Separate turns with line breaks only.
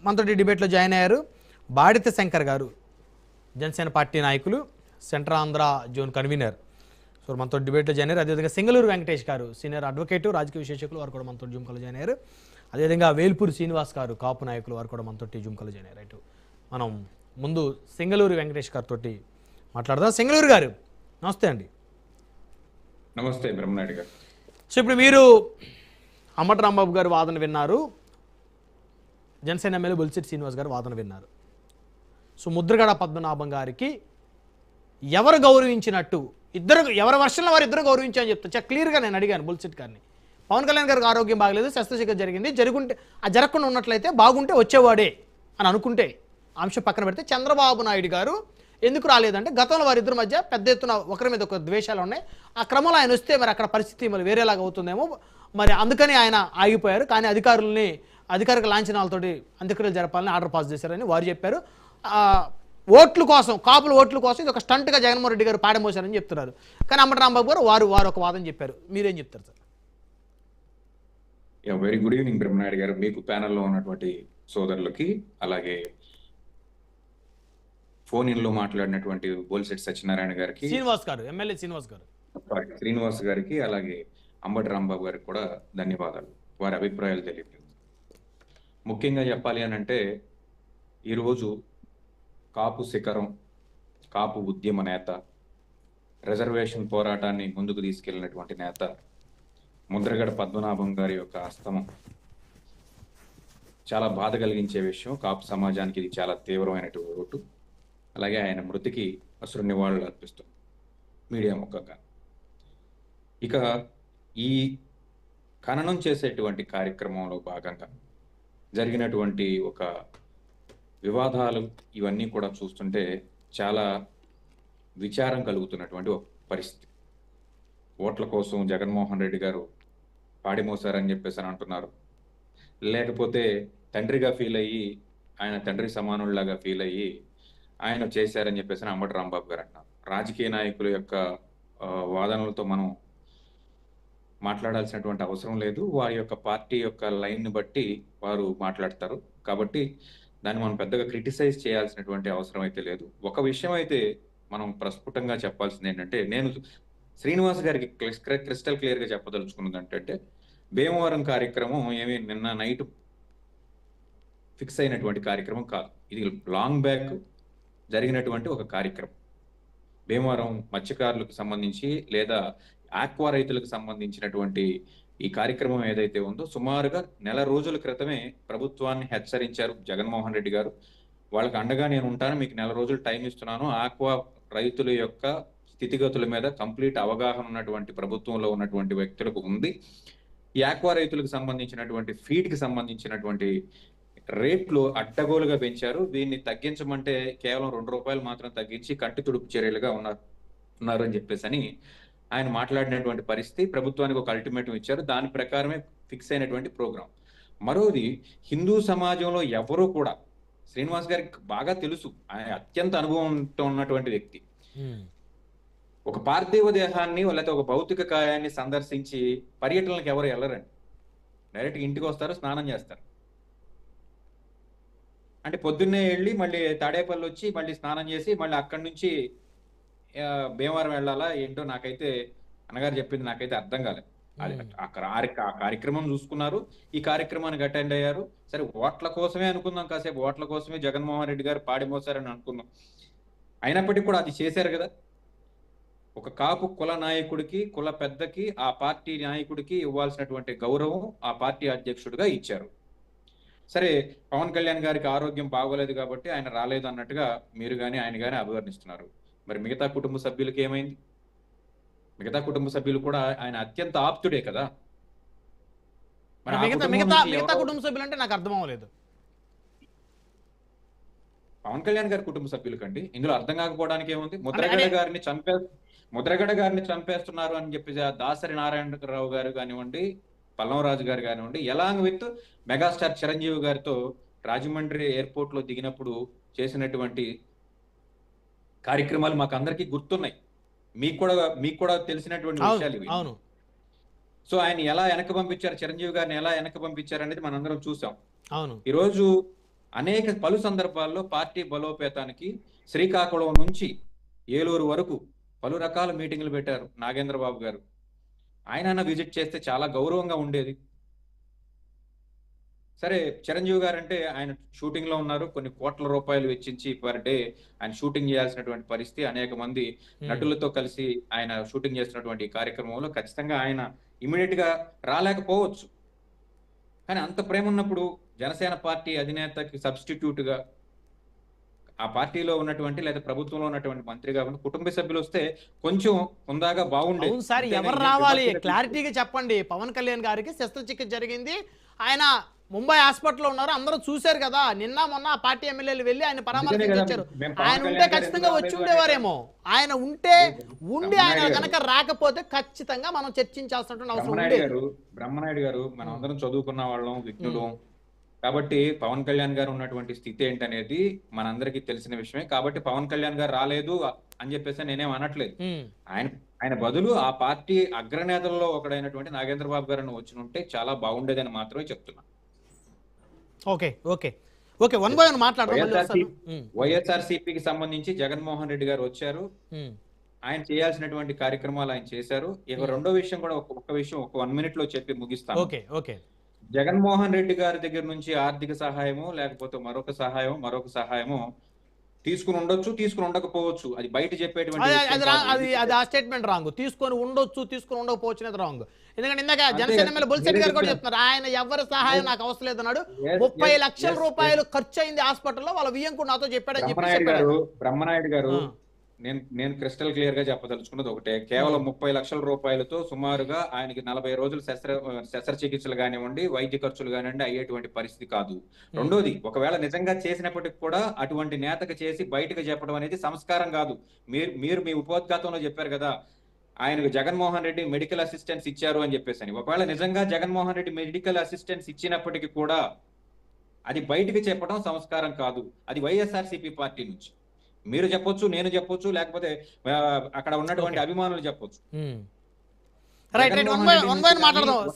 మనతోటి డిబేట్లో జాయిన్ అయ్యారు బాడిత శంకర్ గారు, జనసేన పార్టీ నాయకులు, central Andhra zone convener. So మనతో డిబేట్లో జాయిన్ అయ్యారు. అదేవిధంగా సింగళూరు వెంకటేష్ గారు, సీనియర్ అడ్వకేటు, రాజకీయ విశ్లేషకులు, వారు కూడా మనతో జూమ్ కాల్ జాయిన్ అయ్యారు. అదేవిధంగా వేల్పూరి శ్రీనివాస్ గారు, కాపు నాయకులు, వారు కూడా మనతో జూమ్ కాల్ జాయిన్ అయ్యారు. రైట్, మనం ముందు సింగళూరు వెంకటేష్ గారితో మాట్లాడదాం. సింగళూరు గారు నమస్తే అండి.
నమస్తే బ్రహ్మనాయుడు గారు.
సో ఇప్పుడు మీరు అంబటి రాంబాబు గారు వాదన విన్నారు, జనసేన ఎమ్మెల్యే బొలిశెట్టి శ్రీనివాస్ గారు వాదన విన్నారు. సో ముద్రగడ పద్మనాభం గారికి ఎవరు గౌరవించినట్టు, ఇద్దరు ఎవరి వర్షంలో వారు ఇద్దరు గౌరవించారని చెప్తారు. చాలా క్లియర్గా నేను అడిగాను బొలిశెట్టి గారిని. పవన్ కళ్యాణ్ గారికి ఆరోగ్యం బాగలేదు, శస్త్రచికిత్స జరిగింది, జరుగుంటే ఆ జరగకుండా ఉన్నట్లయితే బాగుంటే వచ్చేవాడే అని అనుకుంటే అంశం పక్కన పెడితే, చంద్రబాబు నాయుడు గారు ఎందుకు రాలేదంటే గతంలో వారిద్దరి మధ్య పెద్ద ఎత్తున ఒకరి మీద ఒక ద్వేషాలు ఉన్నాయి. ఆ క్రమంలో ఆయన వస్తే మరి అక్కడ పరిస్థితి మరి వేరేలాగా అవుతుందేమో, మరి అందుకని ఆయన ఆగిపోయారు. కానీ అధికారిక లాంఛనాలతోటి అంత్యక్రియలు జరపాలని ఆర్డర్ పాస్ చేశారని వారు చెప్పారు. ఓట్ల కోసం, కాపుల ఓట్ల కోసం ఇది ఒక స్టంట్గా జగన్మోహన్ రెడ్డి గారు పాడమోశారని చెప్తున్నారు. కానీ అంబటి రాంబాబు గారు వారు ఒక వాదన చెప్పారు. మీరేం చెప్తారు sir?
Very good evening Brahmanaidu గారు, మీకు ప్యానెల్లో ఉన్నటువంటి సోదరులకి, అలాగే ఫోన్ ఇన్లో మాట్లాడినటువంటి బొలిశెట్టి సత్యనారాయణ గారికి,
శ్రీనివాస్ గారు, ఎమ్మెల్యే
శ్రీనివాస్ గారికి, అలాగే అంబటి రాంబాబు గారికి కూడా ధన్యవాదాలు. వారి అభిప్రాయాలు తెలియదు. ముఖ్యంగా చెప్పాలి అని అంటే, ఈరోజు కాపు శిఖరం, కాపు ఉద్యమ నేత, రిజర్వేషన్ పోరాటాన్ని ముందుకు తీసుకెళ్లినటువంటి నేత ముద్రగడ పద్మనాభం గారి యొక్క అస్తమం చాలా బాధ కలిగించే విషయం. కాపు సమాజానికి ఇది చాలా తీవ్రమైనటువంటి ఓటు. అలాగే ఆయన మృతికి అసురు నివాళులు అర్పిస్తుంది మీడియా ముఖంగా. ఇక ఈ ఖననం చేసేటువంటి కార్యక్రమంలో భాగంగా జరిగినటువంటి ఒక వివాదాలు ఇవన్నీ కూడా చూస్తుంటే చాలా విచారం కలుగుతున్నటువంటి ఒక పరిస్థితి. ఓట్ల కోసం జగన్మోహన్ రెడ్డి గారు పాడిమోసారని చెప్పేసి అని అంటున్నారు, లేకపోతే తండ్రిగా ఫీల్ అయ్యి, ఆయన తండ్రి సమానుల్లాగా ఫీల్ అయ్యి ఆయన చేశారని చెప్పేసి అంబటి రాంబాబు గారు అంటున్నారు. రాజకీయ నాయకుల యొక్క వాదనలతో మనం మాట్లాడాల్సినటువంటి అవసరం లేదు. వారి యొక్క పార్టీ యొక్క లైన్ని బట్టి వారు మాట్లాడతారు. కాబట్టి దాన్ని మనం పెద్దగా క్రిటిసైజ్ చేయాల్సినటువంటి అవసరం అయితే లేదు. ఒక విషయం అయితే మనం ప్రస్ఫుటంగా చెప్పాల్సింది ఏంటంటే, నేను శ్రీనివాస్ గారికి క్రిస్టల్ క్లియర్ గా చెప్పదలుచుకున్నది ఏంటంటే, భీమవరం కార్యక్రమం ఏమి నిన్న నైట్ ఫిక్స్ అయినటువంటి కార్యక్రమం కాదు. ఇది లాంగ్ బ్యాక్ జరిగినటువంటి ఒక కార్యక్రమం. భీమవరం మత్స్యకారులకు సంబంధించి లేదా ఆక్వా రైతులకు సంబంధించినటువంటి ఈ కార్యక్రమం ఏదైతే ఉందో, సుమారుగా నెల రోజుల క్రితమే ప్రభుత్వాన్ని హెచ్చరించారు జగన్మోహన్ రెడ్డి గారు. వాళ్ళకి అండగా నేను ఉంటాను, మీకు నెల రోజులు టైం ఇస్తున్నాను. ఆక్వా రైతుల యొక్క స్థితిగతుల మీద కంప్లీట్ అవగాహన ఉన్నటువంటి ప్రభుత్వంలో ఉన్నటువంటి వ్యక్తులకు ఉంది. ఈ ఆక్వా రైతులకు సంబంధించినటువంటి ఫీడ్కి సంబంధించినటువంటి రేట్లు అడ్డగోలుగా పెంచారు. దీన్ని తగ్గించమంటే కేవలం ₹2 మాత్రం తగ్గించి కంటి తుడుపు చర్యలుగా ఉన్నారని చెప్పేసి అని ఆయన మాట్లాడినటువంటి పరిస్థితి. ప్రభుత్వానికి ఒక అల్టిమేటం ఇచ్చారు. దాని ప్రకారమే ఫిక్స్ అయినటువంటి ప్రోగ్రాం. మరోది, హిందూ సమాజంలో ఎవరూ కూడా, శ్రీనివాస్ గారికి బాగా తెలుసు, ఆయన అత్యంత అనుభవంతో ఉన్నటువంటి వ్యక్తి, ఒక పార్థివ దేహాన్ని లేకపోతే ఒక భౌతిక కాయాన్ని సందర్శించి పర్యటనలకు ఎవరు వెళ్ళరండి. డైరెక్ట్ ఇంటికి వస్తారు, స్నానం చేస్తారు. అంటే పొద్దున్నే వెళ్ళి మళ్ళీ తాడేపల్లి వచ్చి మళ్ళీ స్నానం చేసి మళ్ళీ అక్కడి నుంచి భీమవరం వెళ్ళాలా ఏంటో నాకైతే అన్నగారు చెప్పింది నాకైతే అర్థం కాలేదు. ఆ కార్యక్రమం చూసుకున్నారు, ఈ కార్యక్రమానికి అటెండ్ అయ్యారు. సరే, ఓట్ల కోసమే అనుకుందాం, కాసేపు ఓట్ల కోసమే జగన్మోహన్ రెడ్డి గారు పాడిమోసారని అనుకుందాం. అయినప్పటికీ కూడా అది చేశారు కదా. ఒక కాపు కుల నాయకుడికి, కుల పెద్దకి, ఆ పార్టీ నాయకుడికి ఇవ్వాల్సినటువంటి గౌరవం ఆ పార్టీ అధ్యక్షుడిగా ఇచ్చారు. సరే, పవన్ కళ్యాణ్ గారికి ఆరోగ్యం బాగోలేదు కాబట్టి ఆయన రాలేదు అన్నట్టుగా మీరు కానీ ఆయన కానీ అభివర్ణిస్తున్నారు. మరి మిగతా కుటుంబ సభ్యులకి ఏమైంది? మిగతా కుటుంబ సభ్యులు కూడా ఆయన అత్యంత ఆప్తుడే కదా.
మిగతా కుటుంబ సభ్యులు అంటే నాకు అర్థం అవ్వలేదు.
పవన్ కళ్యాణ్ గారి కుటుంబ సభ్యులకండి ఇందులో అర్థం కాకపోవడానికి ఏముంది? ముద్రగడ గారిని చంపేస్తున్నారు అని చెప్పి దాసరి నారాయణరావు గారు కానివ్వండి, పల్లవరాజు గారు కానివ్వండి, ఎలాంగ్ విత్ మెగాస్టార్ చిరంజీవి గారితో రాజమండ్రి ఎయిర్పోర్ట్ లో దిగినప్పుడు చేసినటువంటి కార్యక్రమాలు మాకు అందరికీ గుర్తున్నాయి. మీకు కూడా తెలిసినటువంటి విషయాలు ఇవి. సో ఆయన ఎలా వెనక్కి పంపించారు, చిరంజీవి గారిని ఎలా వెనక్కి పంపించారు అనేది మనందరం చూసాం. ఈరోజు పలు సందర్భాల్లో పార్టీ బలోపేతానికి శ్రీకాకుళం నుంచి ఏలూరు వరకు పలు రకాల మీటింగులు పెట్టారు నాగేంద్ర బాబు గారు. ఆయన విజిట్ చేస్తే చాలా గౌరవంగా ఉండేది. సరే, చిరంజీవి గారు అంటే ఆయన షూటింగ్ లో ఉన్నారు, కొన్ని కోట్ల రూపాయలు వెచ్చించి పర్ డే ఆయన షూటింగ్ చేయాల్సినటువంటి పరిస్థితి. అనేక మంది నటులతో కలిసి ఆయన షూటింగ్ చేస్తున్నటువంటి కార్యక్రమంలో ఖచ్చితంగా ఆయన ఇమీడియట్ గా రాలేకపోవచ్చు. కానీ అంత ప్రేమ ఉన్నప్పుడు జనసేన పార్టీ అధినేతకి సబ్స్టిట్యూట్ గా ఆ పార్టీలో ఉన్నటువంటి లేదా ప్రభుత్వంలో ఉన్నటువంటి మంత్రి కాకుండా కుటుంబ సభ్యులు వస్తే కొంచెం హుందాగా బాగుండేది.
అవును సార్,
అంతేగాని
ఎవరు
ఇదేం
రావాలి
విమర్శగా
క్లారిటీగా చెప్పండి. పవన్ కళ్యాణ్ గారికి శస్త్రచికిత్స జరిగింది, ఆయన ముంబై హాస్పిటల్లో ఉన్నారు, అందరూ చూశారు కదా. నిన్న మొన్న ఆ పార్టీ ఎమ్మెల్యేలు వెళ్ళి ఆయన
అందుకనే కదా
పరామర్శించారు.
మేము పవన్
ఆయన ఉంటే
కళ్యాణ్ గారు
ఖచ్చితంగా
ఎందుకు
వచ్చి
రాలేదు
ఉండేవారేమో. ఆయన ఉంటే ఉండి ఆయన
బ్రహ్మనాయుడు
కనుక రాకపోతే ఖచ్చితంగా మనం చర్చించాల్సినటువంటి అవసరం
బ్రహ్మనాయుడు
ఉండేది.
గారు బ్రహ్మనాయుడు గారు మనం అందరం చదువుకున్న వాళ్ళం, విఘ్నులం. కాబట్టి పవన్ కళ్యాణ్ గారు ఉన్నటువంటి స్థితి ఏంటనేది మనందరికీ తెలిసిన విషయమే. కాబట్టి పవన్ కళ్యాణ్ గారు రాలేదు అని చెప్పేసి నేనేం అనట్లేదు.
ఉమ్.
ఆయన ఆయన బదులు ఆ పార్టీ అగ్రనేతల్లో ఒకడైనటువంటి నాగేంద్ర బాబు గారు వచ్చి ఉంటే చాలా బాగుండేదని మాత్రమే చెప్తున్నా.
Okay okay okay, one by one మాట్లాడదాం. మళ్ళీ వస్తాను.
వైఎస్ఆర్సీపీకి సంబంధించి జగన్మోహన్ రెడ్డి గారు వచ్చారు,
ఉమ్.
ఆయన చేయాల్సినటువంటి కార్యక్రమాలు ఆయన చేశారు. ఇక రెండో విషయం కూడా ఒక్క విషయం ఒక 1 minute లో చెప్పి ముగిస్తాను.
ఓకే ఓకే
జగన్మోహన్ రెడ్డి గారి దగ్గర నుంచి ఆర్థిక సహాయము లేకపోతే మరొక సహాయము తీసుకుని ఉండొచ్చు, తీసుకుని ఉండకపోవచ్చు. అది బయట చెప్పేటువంటి
అది
విషయం
అది
కాదు.
అది అది ఆ స్టేట్మెంట్ రాంగ్. తీసుకొని ఉండొచ్చు, తీసుకొని ఉండకపోవచ్చు అనేది రాంగ్. ఎందుకంటే ఇందాక
అంతే
జనసేన
కదా,
ఎమ్మెల్యే బొలిశెట్టి
మీరే
గారు కూడా
చెప్పారు.
చెప్తున్నారు, ఆయన ఎవరి సహాయం నాకు అవసరం లేదన్నాడు.
Yes,
30
yes,
లక్షల
yes,
రూపాయలు ఖర్చు అయింది హాస్పిటల్లో, వాళ్ళ వియ్యంకుడు నాతో చెప్పాడని చెప్పి
బ్రహ్మనాయుడు గారు
ఆ.
నేను క్రిస్టల్ క్లియర్ గా చెప్పదలుచుకున్నది ఒకటే. కేవలం 30 లక్షల రూపాయలతో సుమారుగా ఆయనకి 40 రోజులు శస్త్రచికిత్సలు కానివ్వండి, వైద్య ఖర్చులు కానివ్వండి అయ్యేటువంటి పరిస్థితి కాదు. రెండోది, ఒకవేళ నిజంగా చేసినప్పటికి కూడా అటువంటి నేతకు చేసి బయటకు చెప్పడం అనేది సంస్కారం కాదు. మీరు మీ ఉపోద్ఘాతంలో చెప్పారు కదా, ఆయనకు జగన్మోహన్ రెడ్డి మెడికల్ అసిస్టెన్స్ ఇచ్చారు అని చెప్పేసి. ఒకవేళ నిజంగా జగన్మోహన్ రెడ్డి మెడికల్ అసిస్టెన్స్ ఇచ్చినప్పటికీ కూడా అది బయటకు చెప్పడం సంస్కారం కాదు. అది వైఎస్ఆర్సీపీ పార్టీ నుంచి మీరు చెప్పొచ్చు, నేను చెప్పొచ్చు, లేకపోతే అక్కడ ఉన్నటువంటి అభిమానులు చెప్పొచ్చు.
Right right, one by one మాట్లాడదాం.